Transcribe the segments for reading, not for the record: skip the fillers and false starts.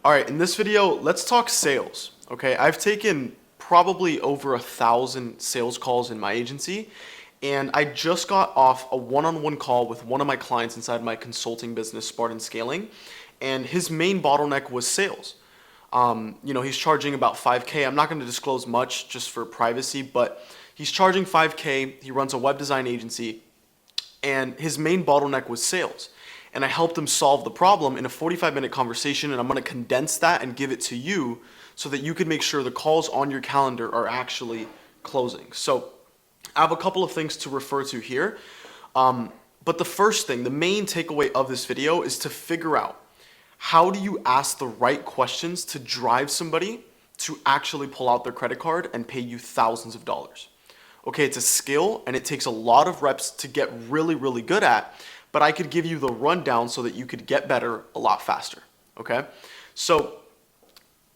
All right, in this video, let's talk sales. Okay, I've taken probably over 1,000 sales calls in my agency, and I just got off a one-on-one call with one of my clients inside my consulting business, Spartan Scaling, and his main bottleneck was sales. He's charging about 5K. I'm not going to disclose much just for privacy, but he's charging 5K. He runs a web design agency, and his main bottleneck was sales. And I helped him solve the problem in a 45-minute conversation, and I'm going to condense that and give it to you so that you can make sure the calls on your calendar are actually closing. So I have a couple of things to refer to here, but the first thing, the main takeaway of this video is to figure out how do you ask the right questions to drive somebody to actually pull out their credit card and pay you thousands of dollars. Okay, it's a skill and it takes a lot of reps to get really, really good at, but I could give you the rundown so that you could get better a lot faster, okay? So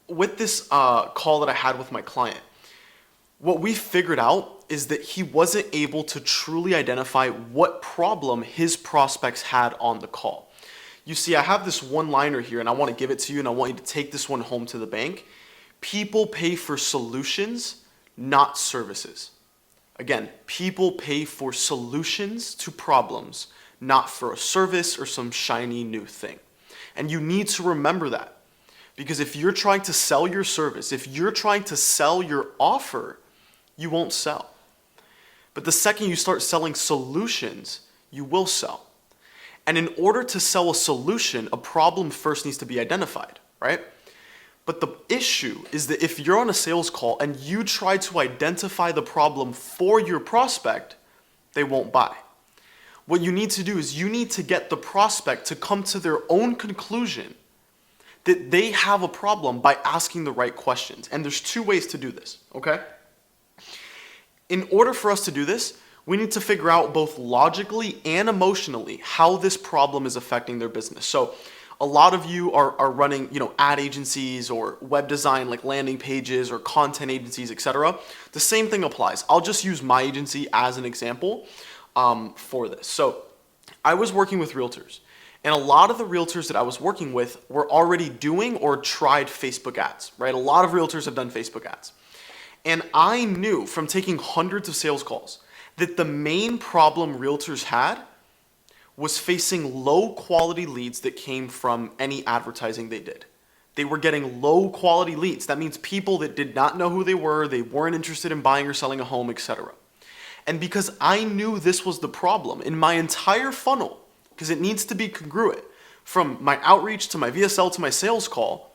with this call that I had with my client, what we figured out is that he wasn't able to truly identify what problem his prospects had on the call. You see, I have this one-liner here and I want to give it to you and I want you to take this one home to the bank. People pay for solutions, not services. Again, people pay for solutions to problems, not for a service or some shiny new thing. And you need to remember that, because if you're trying to sell your service, if you're trying to sell your offer, you won't sell. But the second you start selling solutions, you will sell. And in order to sell a solution, a problem first needs to be identified, right? But the issue is that if you're on a sales call and you try to identify the problem for your prospect, they won't buy. What you need to do is you need to get the prospect to come to their own conclusion that they have a problem by asking the right questions. And there's two ways to do this, okay? In order for us to do this, we need to figure out both logically and emotionally how this problem is affecting their business. So a lot of you are running, ad agencies or web design like landing pages or content agencies, etc. The same thing applies. I'll just use my agency as an example for this. So I was working with realtors, and a lot of the realtors that I was working with were already doing or tried Facebook ads, right? A lot of realtors have done Facebook ads. And I knew from taking hundreds of sales calls that the main problem realtors had was facing low quality leads that came from any advertising they did. They were getting low quality leads. That means people that did not know who they weren't interested in buying or selling a home, etc. And because I knew this was the problem in my entire funnel, because it needs to be congruent from my outreach to my VSL to my sales call,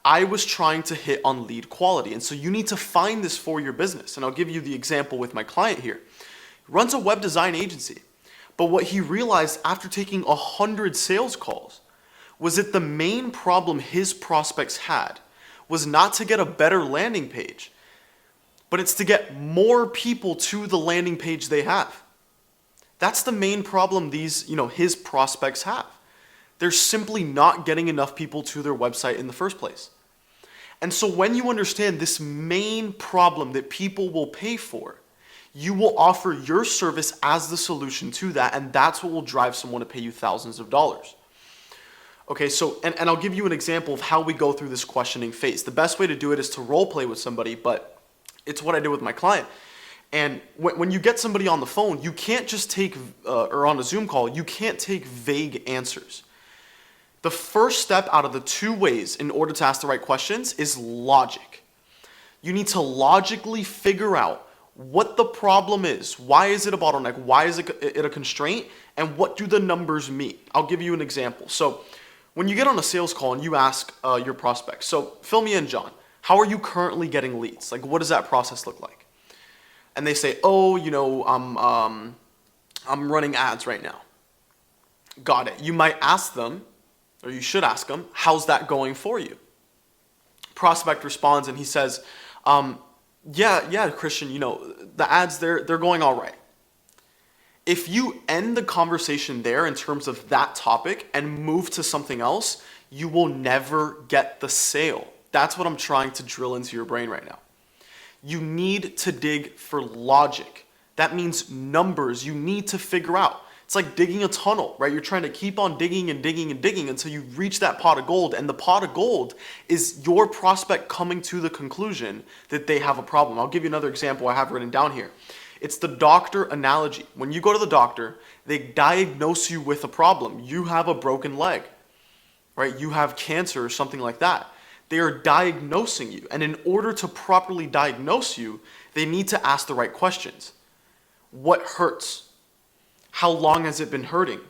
I was trying to hit on lead quality. And so you need to find this for your business. And I'll give you the example with my client here. He runs a web design agency. But what he realized after taking 100 sales calls was that the main problem his prospects had was not to get a better landing page, but it's to get more people to the landing page they have. That's the main problem his prospects have. They're simply not getting enough people to their website in the first place. And so when you understand this main problem that people will pay for, you will offer your service as the solution to that, and that's what will drive someone to pay you thousands of dollars. Okay, so, and I'll give you an example of how we go through this questioning phase. The best way to do it is to role play with somebody, but it's what I did with my client. And when you get somebody on the phone, you can't just take, or on a Zoom call, you can't take vague answers. The first step out of the two ways in order to ask the right questions is logic. You need to logically figure out what the problem is. Why is it a bottleneck? Why is it a constraint? And what do the numbers mean? I'll give you an example. So when you get on a sales call and you ask your prospects, so fill me in, John, how are you currently getting leads? Like, what does that process look like? And they say, I'm running ads right now. Got it. You might ask them, or you should ask them, how's that going for you? Prospect responds and he says, yeah, Christian, the ads, they're going all right. If you end the conversation there in terms of that topic and move to something else, you will never get the sale. That's what I'm trying to drill into your brain right now. You need to dig for logic. That means numbers. You need to figure out, It's like digging a tunnel, right? You're trying to keep on digging and digging and digging until you reach that pot of gold. And the pot of gold is your prospect coming to the conclusion that they have a problem. I'll give you another example I have written down here. It's the doctor analogy. When you go to the doctor, they diagnose you with a problem. You have a broken leg, right? You have cancer or something like that. They are diagnosing you. And in order to properly diagnose you, they need to ask the right questions. What hurts? How long has it been hurting?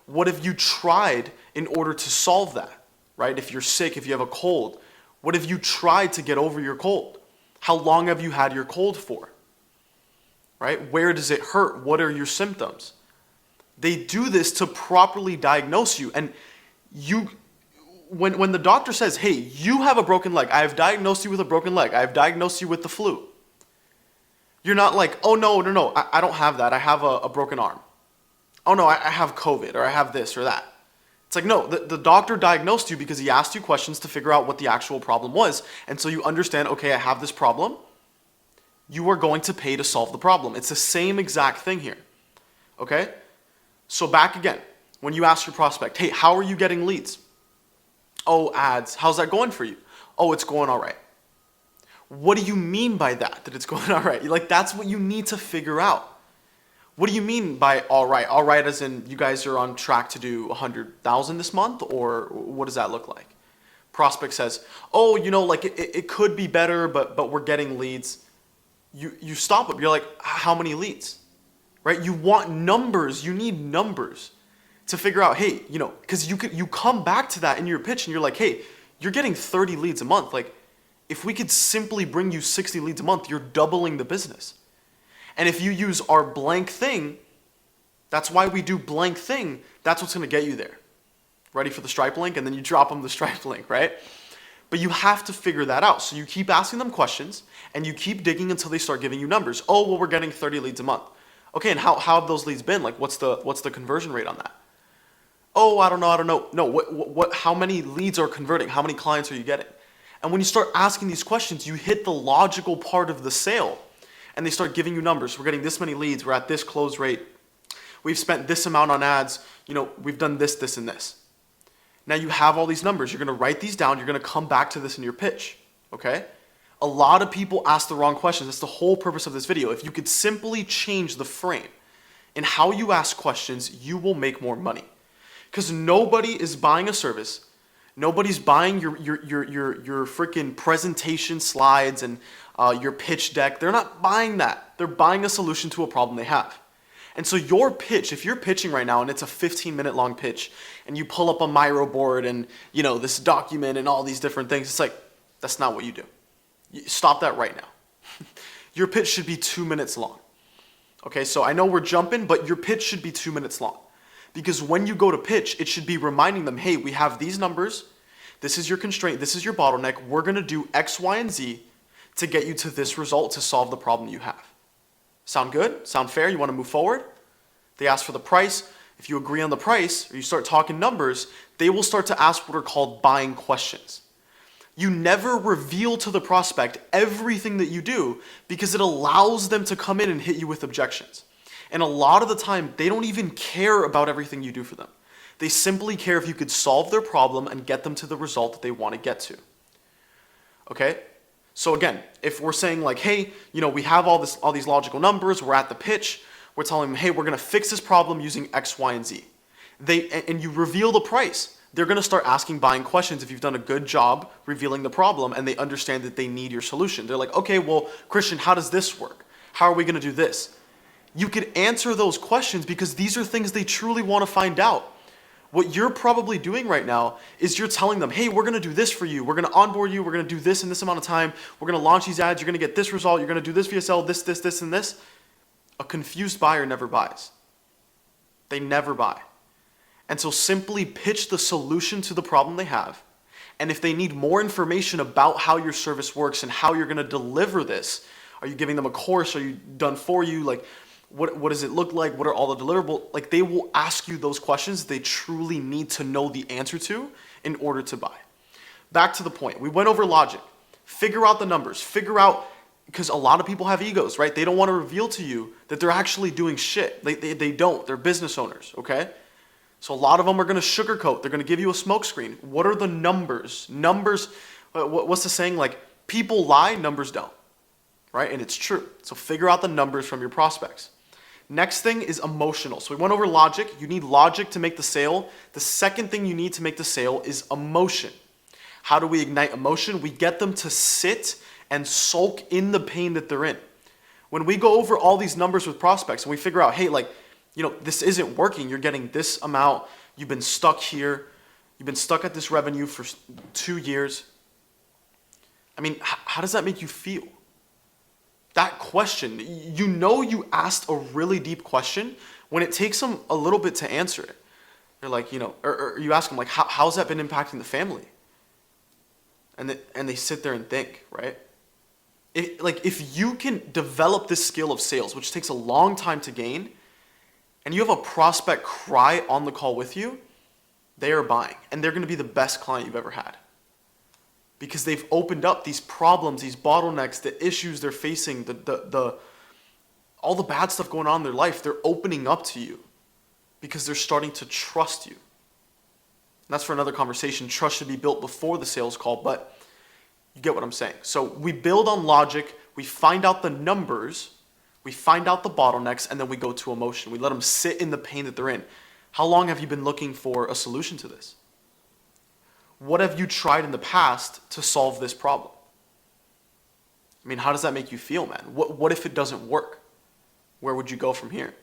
What have you tried in order to solve that, right? If you're sick, if you have a cold, what have you tried to get over your cold? How long have you had your cold for, right? Where does it hurt? What are your symptoms? They do this to properly diagnose you. And when the doctor says, hey, you have a broken leg, I have diagnosed you with a broken leg, I have diagnosed you with the flu. You're not like, oh, no, I don't have that. I have a broken arm. Oh no, I have COVID, or I have this or that. It's like, no, the doctor diagnosed you because he asked you questions to figure out what the actual problem was. And so you understand, okay, I have this problem. You are going to pay to solve the problem. It's the same exact thing here, okay? So back again, when you ask your prospect, hey, how are you getting leads? Oh, ads. How's that going for you? Oh, it's going all right. What do you mean by that it's going all right? Like, that's what you need to figure out. What do you mean by all right? All right as in you guys are on track to do 100,000 this month, or what does that look like? Prospect says, oh, like it could be better, but we're getting leads. You stop them. You're like, how many leads? Right? You want numbers. You need numbers to figure out, hey, because you come back to that in your pitch and you're like, hey, you're getting 30 leads a month. Like, if we could simply bring you 60 leads a month, you're doubling the business. And if you use our blank thing, that's why we do blank thing. That's what's going to get you there. Ready for the Stripe link? And then you drop them the Stripe link, right? But you have to figure that out. So you keep asking them questions and you keep digging until they start giving you numbers. Oh, well, we're getting 30 leads a month. Okay, and how have those leads been? Like, what's the conversion rate on that? Oh, I don't know. No, how many leads are converting? How many clients are you getting? And when you start asking these questions, you hit the logical part of the sale. And they start giving you numbers. We're getting this many leads. We're at this close rate. We've spent this amount on ads. We've done this, this, and this. Now you have all these numbers. You're going to write these down. You're going to come back to this in your pitch, okay? A lot of people ask the wrong questions. That's the whole purpose of this video. If you could simply change the frame in how you ask questions, you will make more money. Because nobody is buying a service. Nobody's buying your freaking presentation slides and your pitch deck. They're not buying that. They're buying a solution to a problem they have. And so your pitch, if you're pitching right now and it's a 15-minute long pitch and you pull up a Miro board and this document and all these different things, it's like, that's not what you do. Stop that right now. Your pitch should be 2 minutes long. Okay, so I know we're jumping, but your pitch should be 2 minutes long. Because when you go to pitch, it should be reminding them, hey, we have these numbers. This is your constraint. This is your bottleneck. We're going to do X, Y, and Z to get you to this result to solve the problem you have. Sound good? Sound fair? You want to move forward? They ask for the price. If you agree on the price or you start talking numbers, they will start to ask what are called buying questions. You never reveal to the prospect everything that you do because it allows them to come in and hit you with objections. And a lot of the time, they don't even care about everything you do for them. They simply care if you could solve their problem and get them to the result that they want to get to. Okay? So again, if we're saying like, hey, we have all these logical numbers, we're at the pitch, we're telling them, hey, we're going to fix this problem using X, Y, and Z. And you reveal the price. They're going to start asking buying questions if you've done a good job revealing the problem and they understand that they need your solution. They're like, okay, well, Christian, how does this work? How are we going to do this? You could answer those questions because these are things they truly want to find out. What you're probably doing right now is you're telling them, hey, we're going to do this for you. We're going to onboard you. We're going to do this in this amount of time. We're going to launch these ads. You're going to get this result. You're going to do this VSL, this, and this. A confused buyer never buys. They never buy. And so simply pitch the solution to the problem they have. And if they need more information about how your service works and how you're going to deliver this, are you giving them a course? Are you done for you? Like, what does it look like? What are all the deliverables? Like, they will ask you those questions they truly need to know the answer to in order to buy. Back to the point. We went over logic. Figure out the numbers. Figure out because a lot of people have egos, right? They don't want to reveal to you that they're actually doing shit. They don't. They're business owners, okay? So a lot of them are going to sugarcoat. They're going to give you a smokescreen. What are the numbers? Numbers, what's the saying? Like, people lie, numbers don't, right? And it's true. So figure out the numbers from your prospects. Next thing is emotional. So we went over logic. You need logic to make the sale. The second thing you need to make the sale is emotion. How do we ignite emotion? We get them to sit and sulk in the pain that they're in. When we go over all these numbers with prospects and we figure out, hey, like, this isn't working. You're getting this amount. You've been stuck here. You've been stuck at this revenue for 2 years. I mean, how does that make you feel? That question, you asked a really deep question when it takes them a little bit to answer it. They're like, or you ask them, like, how's that been impacting the family? And they sit there and think, right? If you can develop this skill of sales, which takes a long time to gain, and you have a prospect cry on the call with you, they are buying. And they're going to be the best client you've ever had. Because they've opened up these problems, these bottlenecks, the issues they're facing, all the bad stuff going on in their life, they're opening up to you because they're starting to trust you. And that's for another conversation. Trust should be built before the sales call, but you get what I'm saying. So we build on logic, we find out the numbers, we find out the bottlenecks, and then we go to emotion. We let them sit in the pain that they're in. How long have you been looking for a solution to this? What have you tried in the past to solve this problem? I mean, how does that make you feel, man? What if it doesn't work? Where would you go from here?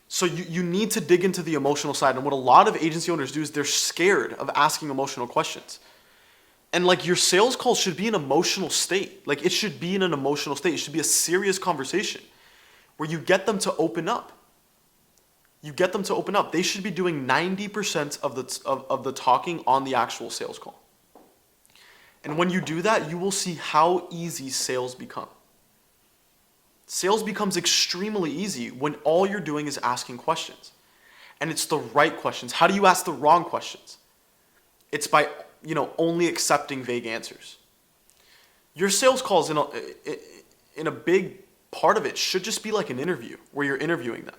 So you need to dig into the emotional side. And what a lot of agency owners do is they're scared of asking emotional questions. And like, your sales calls should be an emotional state. Like, it should be in an emotional state. It should be a serious conversation where you get them to open up. You get them to open up. They should be doing 90% of the talking on the actual sales call. And when you do that, you will see how easy sales become. Sales becomes extremely easy when all you're doing is asking questions. And it's the right questions. How do you ask the wrong questions? It's by, only accepting vague answers. Your sales calls in a big part of it should just be like an interview where you're interviewing them.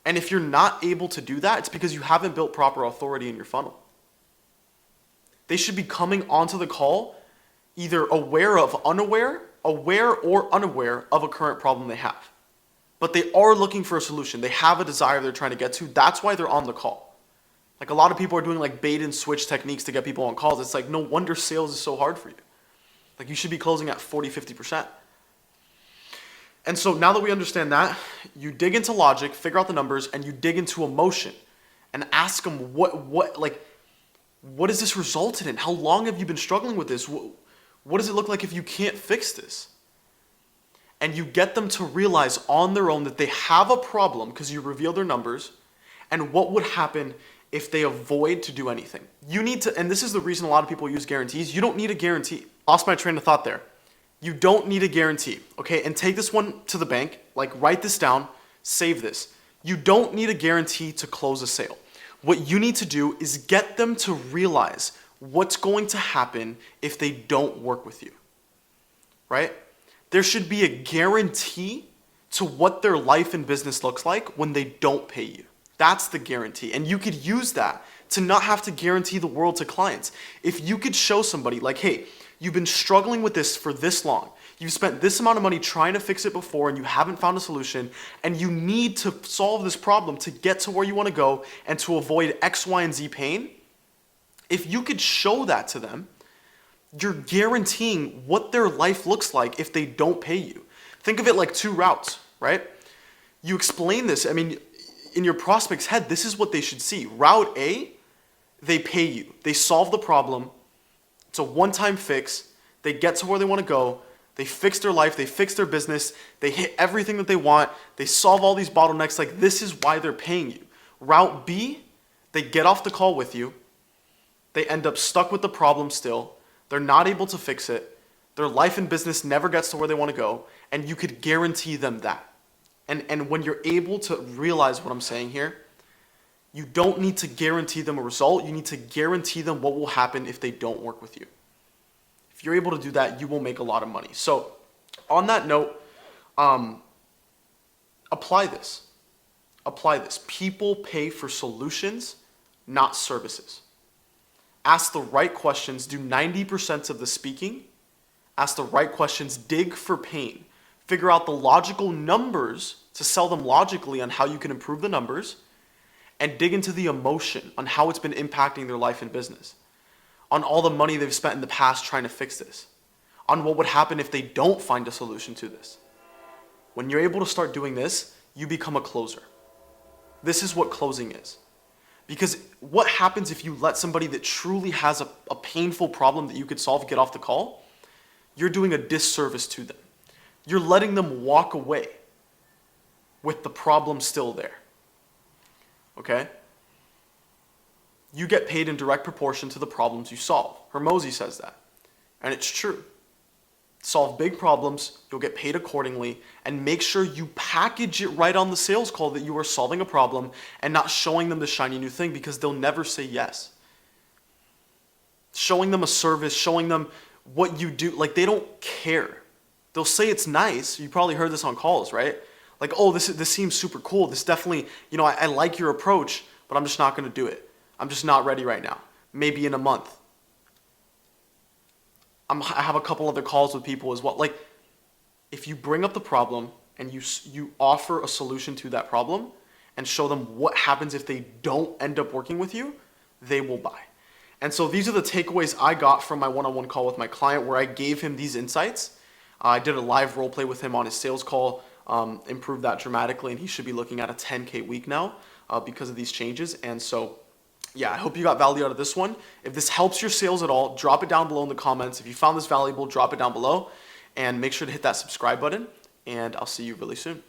And if you're not able to do that, it's because you haven't built proper authority in your funnel. They should be coming onto the call either aware or unaware of a current problem they have. But they are looking for a solution. They have a desire they're trying to get to. That's why they're on the call. Like, a lot of people are doing like bait and switch techniques to get people on calls. It's like, no wonder sales is so hard for you. Like, you should be closing at 40, 50%. And so now that we understand that, you dig into logic, figure out the numbers, and you dig into emotion and ask them what has this resulted in? How long have you been struggling with this? What does it look like if you can't fix this? And you get them to realize on their own that they have a problem because you reveal their numbers, and what would happen if they avoid to do anything. You need to, and this is the reason a lot of people use guarantees, you don't need a guarantee. Lost my train of thought there. You don't need a guarantee, okay? And take this one to the bank, like, write this down, save this. You don't need a guarantee to close a sale. What you need to do is get them to realize what's going to happen if they don't work with you, right? There should be a guarantee to what their life and business looks like when they don't pay you. That's the guarantee. And you could use that to not have to guarantee the world to clients. If you could show somebody, like, hey, you've been struggling with this for this long. You've spent this amount of money trying to fix it before and you haven't found a solution, and you need to solve this problem to get to where you want to go and to avoid X, Y, and Z pain. If you could show that to them, you're guaranteeing what their life looks like if they don't pay you. Think of it like two routes, right? You explain this. I mean, in your prospect's head, this is what they should see. Route A, they pay you. They solve the problem. It's a one-time fix. They get to where they want to go. They fix their life. They fix their business. They hit everything that they want. They solve all these bottlenecks. Like, this is why they're paying you. Route B, they get off the call with you. They end up stuck with the problem still. They're not able to fix it. Their life and business never gets to where they want to go. And you could guarantee them that. And when you're able to realize what I'm saying here, you don't need to guarantee them a result. You need to guarantee them what will happen if they don't work with you. If you're able to do that, you will make a lot of money. So on that note, apply this. Apply this. People pay for solutions, not services. Ask the right questions. Do 90% of the speaking. Ask the right questions. Dig for pain. Figure out the logical numbers to sell them logically on how you can improve the numbers, and dig into the emotion on how it's been impacting their life and business, on all the money they've spent in the past trying to fix this, on what would happen if they don't find a solution to this. When you're able to start doing this, you become a closer. This is what closing is. Because what happens if you let somebody that truly has a painful problem that you could solve get off the call? You're doing a disservice to them. You're letting them walk away with the problem still there. Okay? You get paid in direct proportion to the problems you solve. Hormozy says that. And it's true. Solve big problems, you'll get paid accordingly, and make sure you package it right on the sales call that you are solving a problem and not showing them the shiny new thing, because they'll never say yes. Showing them a service, showing them what you do, like, they don't care. They'll say it's nice. You probably heard this on calls, right? Like, oh, this seems super cool. This definitely, I like your approach, but I'm just not going to do it. I'm just not ready right now. Maybe in a month. I have a couple other calls with people as well. Like, if you bring up the problem and you offer a solution to that problem and show them what happens if they don't end up working with you, they will buy. And so these are the takeaways I got from my one-on-one call with my client, where I gave him these insights. I did a live role play with him on his sales call, improved that dramatically, and he should be looking at a 10K week now because of these changes. And so yeah, I hope you got value out of this one. If this helps your sales at all, drop it down below in the comments. If you found this valuable, drop it down below, and make sure to hit that subscribe button, and I'll see you really soon.